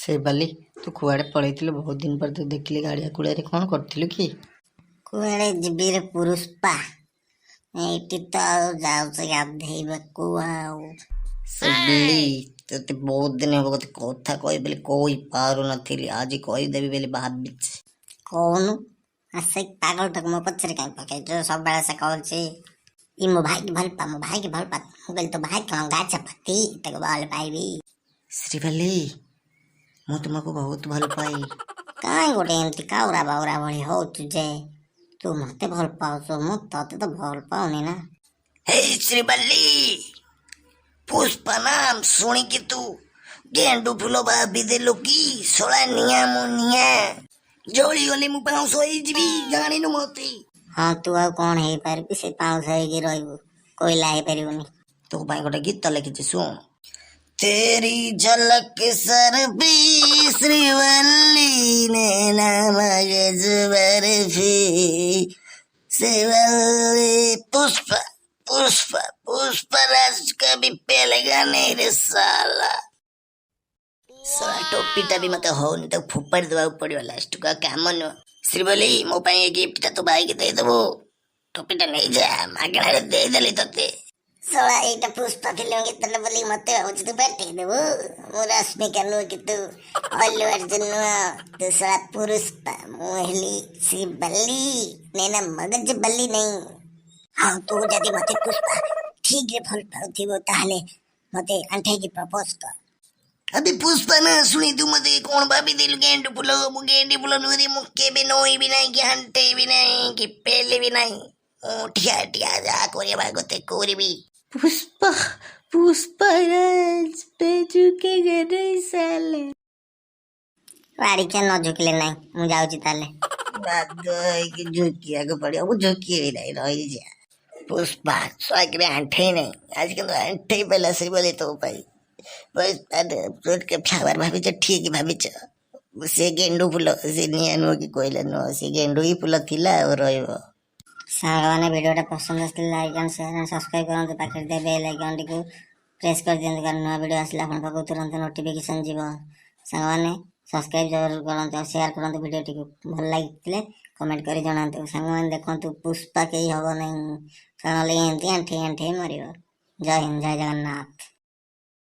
से बाली तू कुआड़े पलैथिलु बहुत दिन पर तो देखिले गाड़िया कुड़ारे कौन करथिलु कि कुआड़े जिबि रे पुष्पा एटी तो जाउछ गाधेइबाकू से बिल्ली तते बहुत दिन हो गते कथा कहि बेले कोई पारु नथिली आज कहि देबी बेले भाबिछ कौन आसे पागल तक मो पछरे काई पके जो सब बेला से कहलछि ई मो भाई के भल पा मो भाई के भल पा गल तो भाई कौन गाछ पत्ती तक बाल पाइबी श्रीवल्ली मु तुमको बहुत भल पाई काई गोटे एमती काउरा बाउरा भली हो तुझे तू मते भल पाउछ मु तते तो भल पाउनी ना हे श्रीवल्ली पुष्पा नाम सुनी कि तू गेंडू फुल भाभी देलु कि सोला निया मुनिया जोड़ी गली मु पाउस होई जिबी जानी नु मते हाँ तू आ कौन है पारबी से पाउस होई रहबू कोई लाई परिबनी तो भाई गोटे गीत लिखिछि सुन तेरी झलक सरबी श्रीवल्ली ने नाम गजबरफी श्रीवल्ली पुष्पा पुष्पा पुष्पराज का भी पहलेगा नहीं रे साला साला टोपीटा भी मत हो नहीं तो फुपड़ दवा पड़ियो लास्ट का काम न श्रीवल्ली मो पाए गिफ्ट तो भाई के दे देबो टोपीटा नहीं जा मागणा रे दे देली तते सोला एटा पुष्पा फिल्म के तले बोली मते हो तू बैठे देबो मो रश्मि कनु कि तू अल्लू अर्जुन तू सोला पुष्पा मोहली श्रीवल्ली नेना मगज बल्ली नहीं हाँ तू जदि मते पुष्पा ठीक रे फल पाउथिबो ताहले मते अंठे की प्रपोज कर अभी पुष्पा ना सुनी तू मते कौन भाभी दिल गेंडू फुल गेंडी फुल नुरी मुक्के भी नोई भी नहीं कि हंटे भी नहीं कि पेले भी नहीं उठिया टिया जा कोरे भागोते कोरी भी पुष्पा पुष्पराज पे झुके गए साले वाड़ी के न झुकले नहीं मु जाउची ताले बादई की झुकिया को पड़ी अब झुकी भी नहीं रही जा पुष्पा स्वाग में अंठे नहीं आज के तो अंठे पहला से बोले तो भाई बस रोड के फ्लावर भाभी जो ठीक भाभी च से गेंडू फुल से नियानो की कोइला नो से गेंडू ही फुल थिला और रहइबो सागवाने वीडियोटा पसंद आसले like and share and subscribe करंतु पाखे दे बेल आइकन टिको प्रेस कर दियंतु कारण नया वीडियो आसले आपन पाखु तुरंत नोटिफिकेशन जीवो सागवाने सब्सक्राइब जरूर करंतु शेयर करंतु वीडियो टिको भल लागितले कमेंट करी जणांतु सागवाने देखंतु पुष्पा केही हबो नहीं कानले एंती एंठी एंठी मरियो जय हिंद जय जगन्नाथ।